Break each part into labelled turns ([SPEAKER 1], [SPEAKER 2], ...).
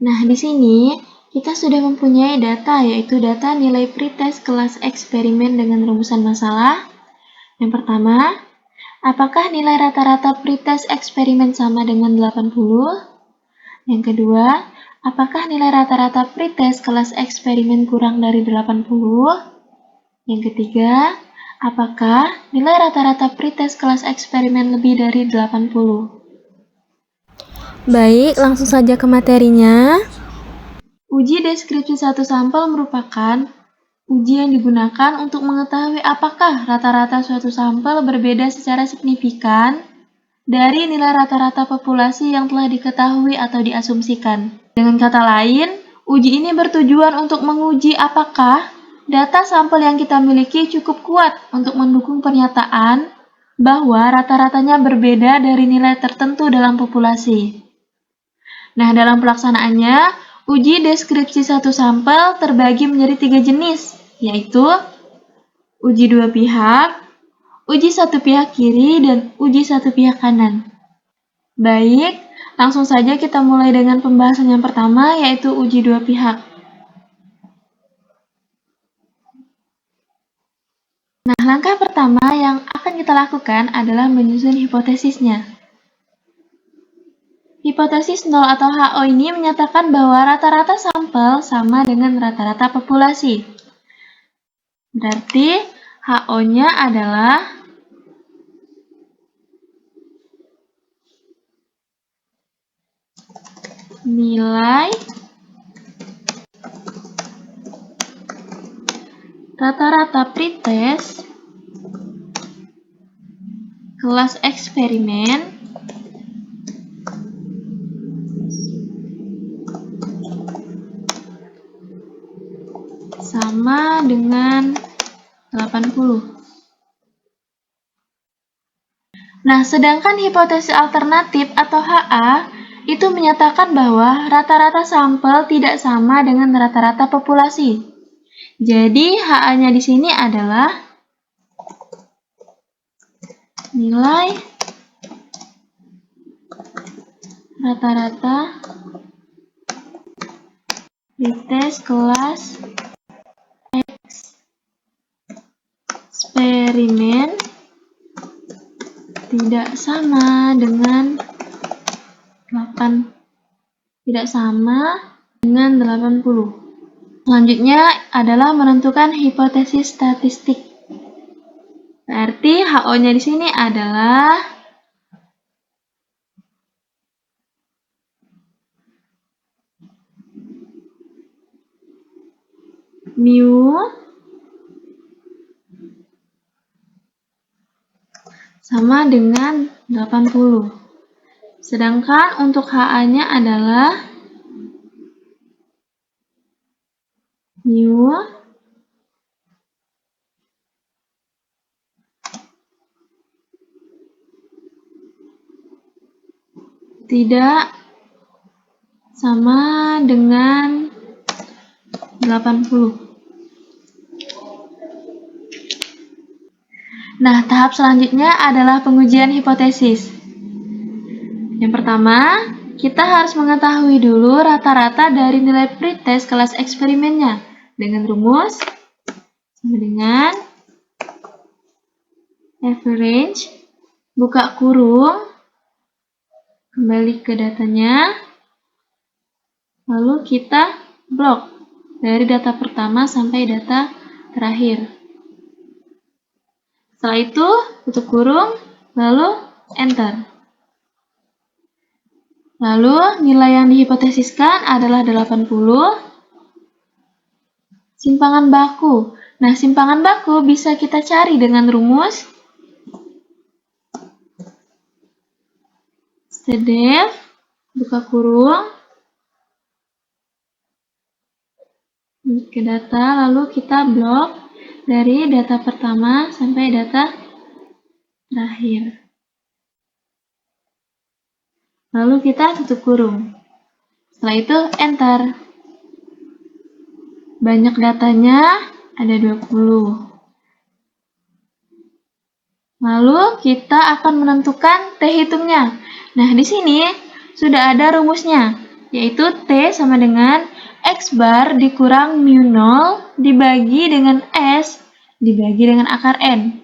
[SPEAKER 1] Nah, di sini kita sudah mempunyai data, yaitu data nilai pretest kelas eksperimen dengan rumusan masalah. Yang pertama, apakah nilai rata-rata pretest eksperimen sama dengan 80? Yang kedua, apakah nilai rata-rata pretest kelas eksperimen kurang dari 80? Yang ketiga, apakah nilai rata-rata pretest kelas eksperimen lebih dari 80?
[SPEAKER 2] Baik, langsung saja ke materinya.
[SPEAKER 1] Uji deskripsi satu sampel merupakan uji yang digunakan untuk mengetahui apakah rata-rata suatu sampel berbeda secara signifikan dari nilai rata-rata populasi yang telah diketahui atau diasumsikan. Dengan kata lain, uji ini bertujuan untuk menguji apakah data sampel yang kita miliki cukup kuat untuk mendukung pernyataan bahwa rata-ratanya berbeda dari nilai tertentu dalam populasi. Nah, dalam pelaksanaannya, uji deskripsi satu sampel terbagi menjadi 3 jenis, yaitu uji dua pihak, uji satu pihak kiri, dan uji satu pihak kanan. Baik, langsung saja kita mulai dengan pembahasan yang pertama, yaitu uji dua pihak. Nah, langkah pertama yang akan kita lakukan adalah menyusun hipotesisnya. Hipotesis 0 atau HO ini menyatakan bahwa rata-rata sampel sama dengan rata-rata populasi. Berarti HO-nya adalah nilai rata-rata pretest kelas eksperimen sama dengan 80. Nah, sedangkan hipotesis alternatif atau HA itu menyatakan bahwa rata-rata sampel tidak sama dengan rata-rata populasi. Jadi, HA-nya di sini adalah nilai rata-rata pretest kelas eksperimen tidak sama dengan 80. Selanjutnya adalah menentukan hipotesis statistik. Berarti HO-nya di sini adalah mu sama dengan 80. Sedangkan untuk HA-nya adalah mu tidak sama dengan 80. Nah, tahap selanjutnya adalah pengujian hipotesis. Yang pertama, kita harus mengetahui dulu rata-rata dari nilai pretest kelas eksperimennya dengan rumus sama dengan average, buka kurung, kembali ke datanya, lalu kita blok dari data pertama sampai data terakhir. Setelah itu, tutup kurung, lalu enter. Lalu, nilai yang dihipotesiskan adalah 80. Simpangan baku. Nah, simpangan baku bisa kita cari dengan rumus sedef, buka kurung, ke data, lalu kita blok dari data pertama sampai data terakhir. Lalu kita tutup kurung. Setelah itu enter. Banyak datanya, ada 20. Lalu kita akan menentukan T hitungnya. Nah, di sini sudah ada rumusnya, yaitu T sama dengan X bar dikurang mu 0 dibagi dengan S dibagi dengan akar N.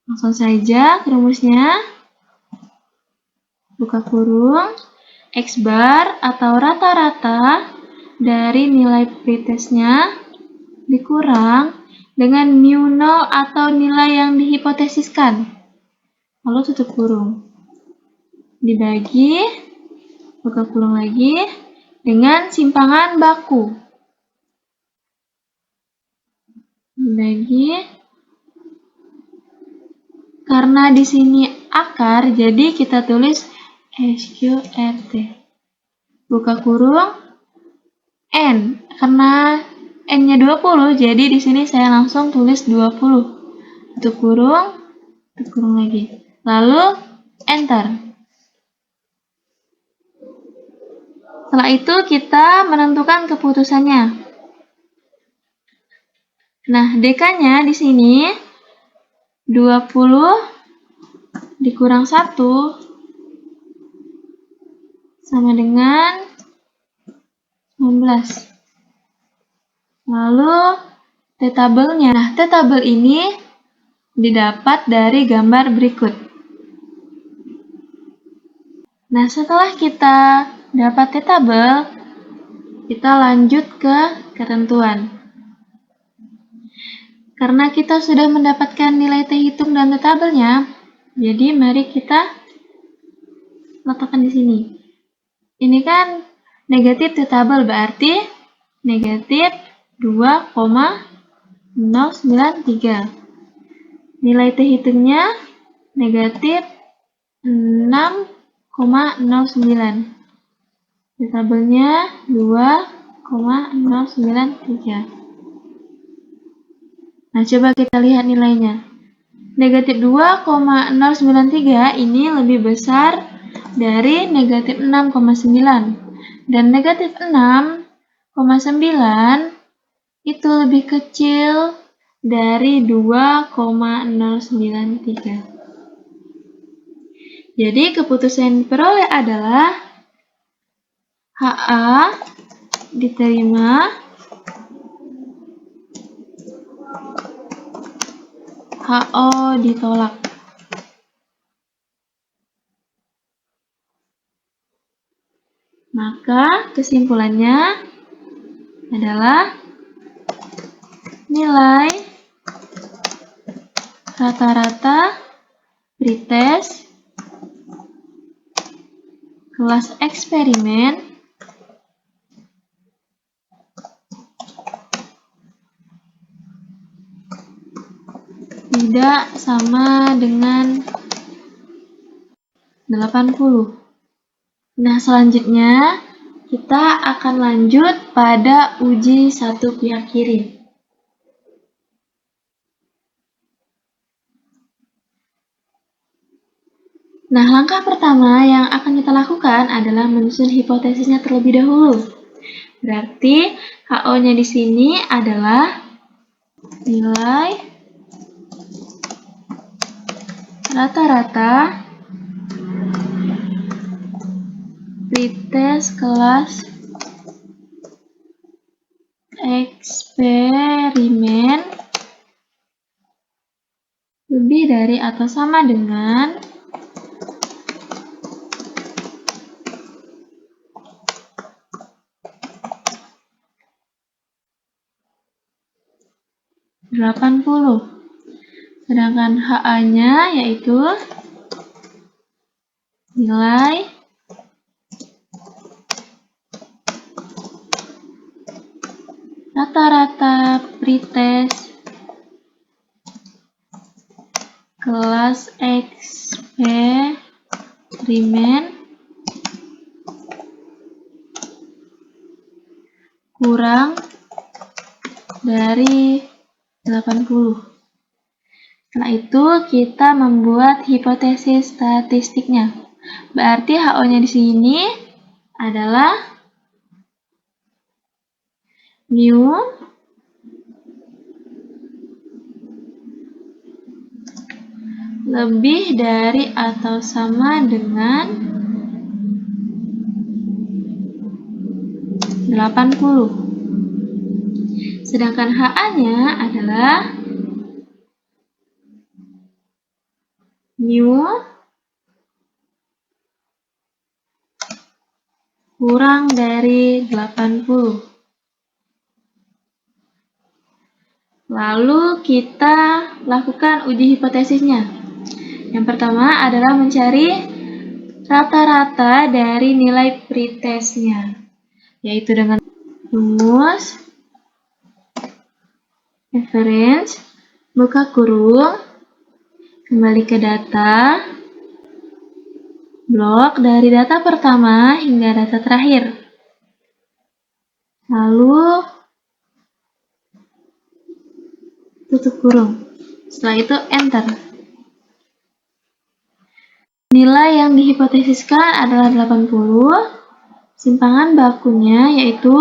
[SPEAKER 1] Langsung saja ke rumusnya. Buka kurung, X bar atau rata-rata dari nilai pretestnya dikurang dengan mu 0 atau nilai yang dihipotesiskan. Lalu tutup kurung. Dibagi, buka kurung lagi, dengan simpangan baku. Dibagi, karena di sini akar, jadi kita tulis SQRT. Buka kurung, N. Karena N-nya 20, jadi di sini saya langsung tulis 20. Tutup kurung lagi. Lalu, enter. Setelah itu kita menentukan keputusannya. Nah, DK-nya di sini 20 dikurang 1 sama dengan 19. Lalu T-tabelnya. Nah, T-tabel ini didapat dari gambar berikut. Nah, setelah kita dapat T-tabel, kita lanjut ke ketentuan. Karena kita sudah mendapatkan nilai T hitung dan T-tabelnya, jadi mari kita letakkan di sini. Ini kan negatif T-tabel, berarti negatif 2,093. Nilai T hitungnya negatif 6,09. T-tabelnya 2,093. Nah, coba kita lihat nilainya. Negatif 2,093 ini lebih besar dari negatif 6,9. Dan negatif 6,9 itu lebih kecil dari 2,093. Jadi keputusan diperoleh adalah HA diterima, HO ditolak. Maka kesimpulannya adalah nilai rata-rata pretest kelas eksperimen tidak sama dengan 80. Nah, selanjutnya kita akan lanjut pada uji satu pihak kiri. Nah, langkah pertama yang akan kita lakukan adalah menyusun hipotesisnya terlebih dahulu. Berarti HO-nya di sini adalah nilai rata-rata pretest kelas eksperimen lebih dari atau sama dengan 80. Sedangkan HA-nya yaitu nilai rata-rata pretest kelas eksperimen kurang dari 80. Setelah itu kita membuat hipotesis statistiknya. Berarti HO-nya di sini adalah mu lebih dari atau sama dengan 80. Sedangkan HA-nya adalah mu kurang dari 80. Lalu kita lakukan uji hipotesisnya. Yang pertama adalah mencari rata-rata dari nilai pretestnya, yaitu dengan rumus reference, buka kurung, kembali ke data, blok dari data pertama hingga data terakhir. Lalu tutup kurung. Setelah itu enter. Nilai yang dihipotesiskan adalah 80. Simpangan bakunya yaitu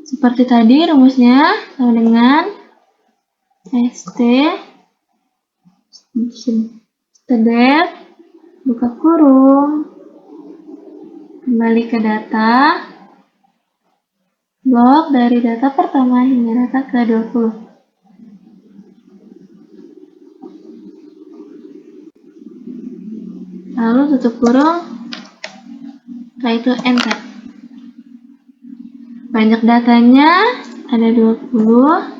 [SPEAKER 1] seperti tadi rumusnya sama dengan ST step, buka kurung, kembali ke data, blok dari data pertama hingga data ke-20. Lalu tutup kurung, setelah itu enter. Banyak datanya, ada 20.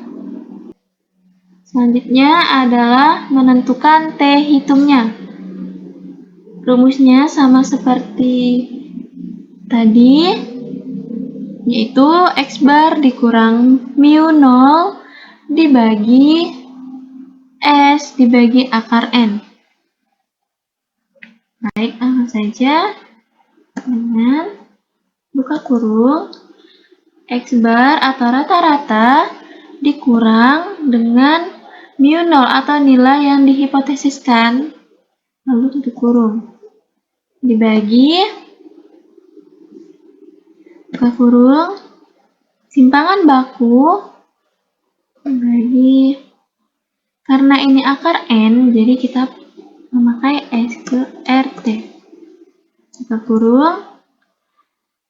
[SPEAKER 1] Selanjutnya adalah menentukan T hitungnya. Rumusnya sama seperti tadi, yaitu X bar dikurang mu 0 dibagi S dibagi akar N. Baik, langsung saja dengan buka kurung, X bar atau rata-rata dikurang dengan mu 0 atau nilai yang dihipotesiskan, lalu tutup kurung, dibagi, buka kurung, simpangan baku, dibagi, karena ini akar N, jadi kita memakai SQRT, buka kurung,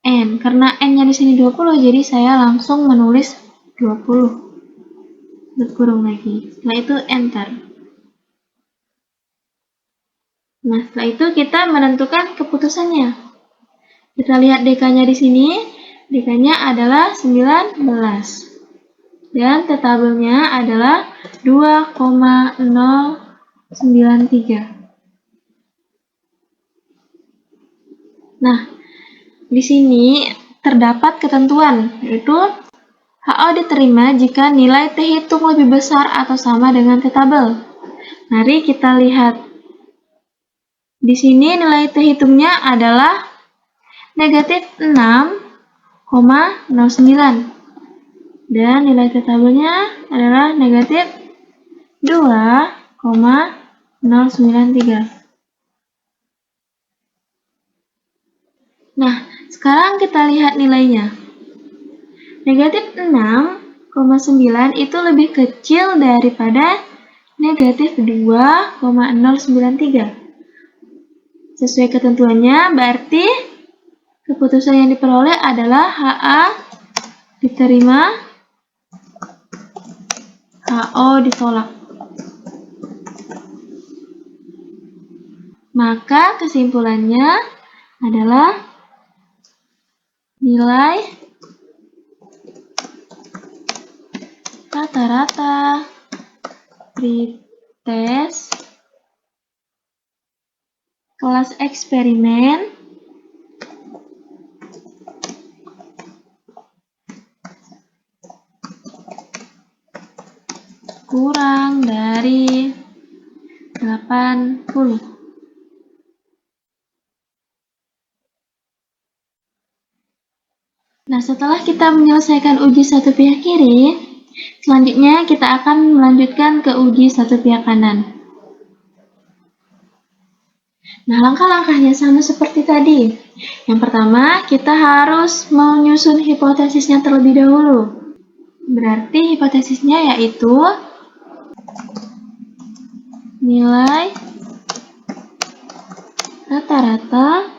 [SPEAKER 1] N, karena N-nya di sini 20, jadi saya langsung menulis 20. Tutup kurung lagi. Setelah itu enter. Nah, setelah itu kita menentukan keputusannya. Kita lihat DK-nya di sini. DK-nya adalah 19. Dan T-tabelnya adalah 2,093. Nah, di sini terdapat ketentuan, yaitu HO diterima jika nilai T hitung lebih besar atau sama dengan T-tabel. Mari kita lihat. Di sini nilai T hitungnya adalah negatif 6,09. Dan nilai T-tabelnya adalah negatif 2,093. Nah, sekarang kita lihat nilainya. Negatif 6,9 itu lebih kecil daripada negatif 2,093. Sesuai ketentuannya, berarti keputusan yang diperoleh adalah HA diterima, HO ditolak. Maka kesimpulannya adalah nilai rata-rata pretest kelas eksperimen kurang dari 80. Nah, setelah kita menyelesaikan uji satu pihak kiri, selanjutnya kita akan melanjutkan ke uji satu pihak kanan. Nah, langkah-langkahnya sama seperti tadi. Yang pertama, kita harus menyusun hipotesisnya terlebih dahulu. Berarti hipotesisnya yaitu nilai rata-rata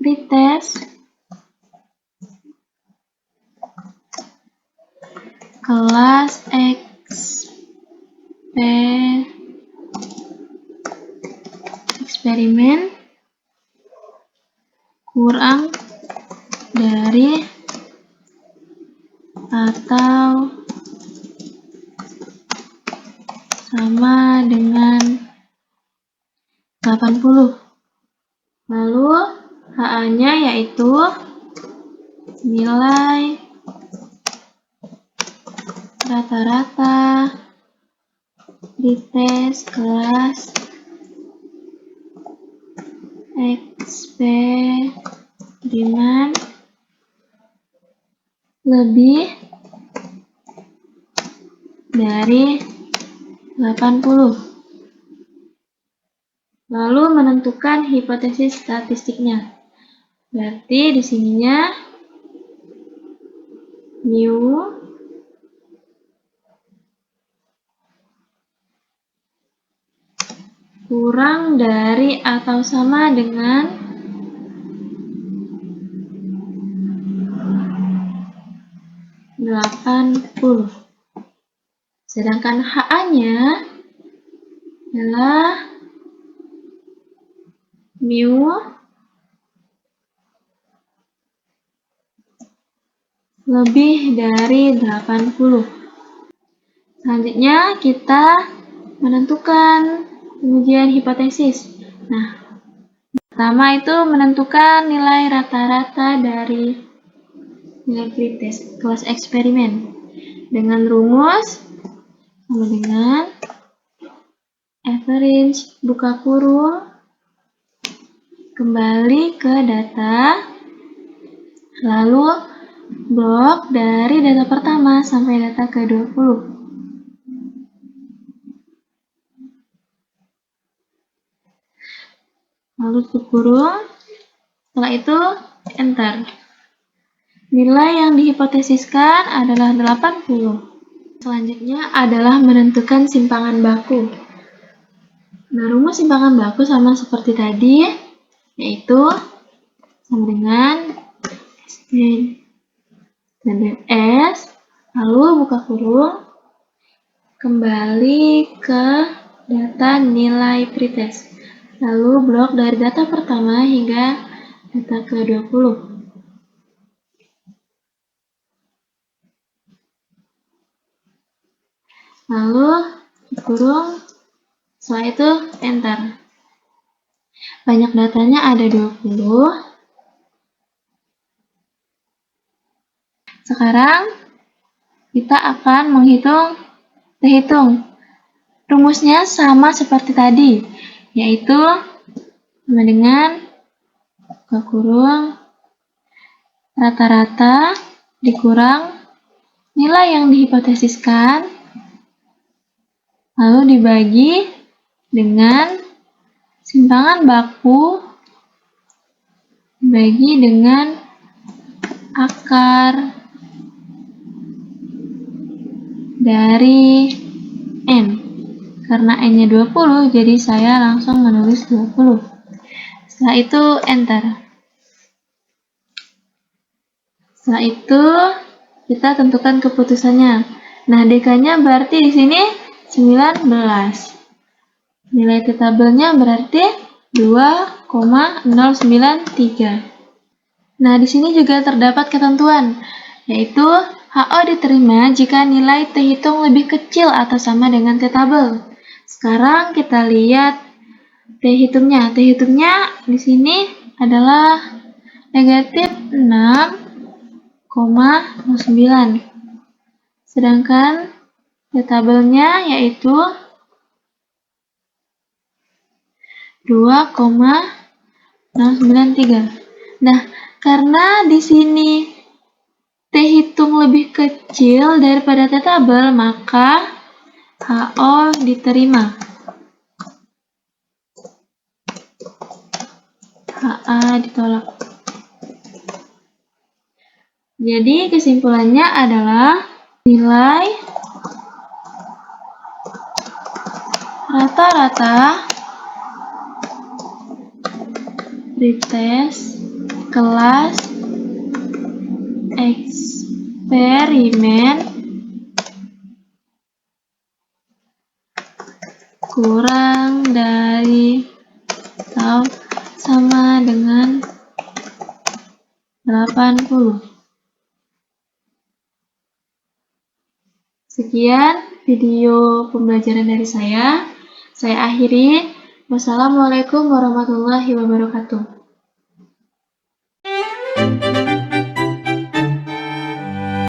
[SPEAKER 1] pretest kelas eksperimen kurang dari atau sama dengan 80. Lalu HA-nya yaitu nilai rata-rata pretest kelas eksperimen lebih dari 80. Lalu menentukan hipotesis statistiknya. Berarti di sininya mu kurang dari atau sama dengan 80. Sedangkan HA-nya adalah mu lebih dari 80. Selanjutnya kita menentukan pengujian hipotesis. Nah, pertama itu menentukan nilai rata-rata dari nilai pretest kelas eksperimen dengan rumus sama dengan average buka kurung kembali ke data, lalu blok dari data pertama sampai data ke-20. Lalu tutup kurung, setelah itu enter. Nilai yang dihipotesiskan adalah 80. Selanjutnya adalah menentukan simpangan baku. Nah, rumus simpangan baku sama seperti tadi, yaitu sama dengan S, lalu buka kurung, kembali ke data nilai pretest, lalu blok dari data pertama hingga data ke-20. Lalu kurung, setelah itu enter. Banyak datanya ada 20. Sekarang kita akan hitung. Rumusnya sama seperti tadi, yaitu sama dengan buka kurung rata-rata dikurang nilai yang dihipotesiskan, lalu dibagi dengan simpangan baku dibagi dengan akar dari N. Karena N-nya 20, jadi saya langsung menulis 20. Setelah itu enter. Setelah itu kita tentukan keputusannya. Nah, DK-nya berarti di sini 19. Nilai tabelnya berarti 2,093. Nah, di sini juga terdapat ketentuan, yaitu HO diterima jika nilai T hitung lebih kecil atau sama dengan T tabel. Sekarang kita lihat T hitungnya. T hitungnya di sini adalah negatif 6,09. Sedangkan T tabelnya yaitu 2,093. Nah, karena di sini T hitung lebih kecil daripada T tabel, maka HO diterima. HA ditolak. Jadi kesimpulannya adalah nilai rata-rata pretest kelas eksperimen kurang dari atau sama dengan 80. Sekian video pembelajaran dari saya. Saya akhiri. Wassalamualaikum warahmatullahi wabarakatuh.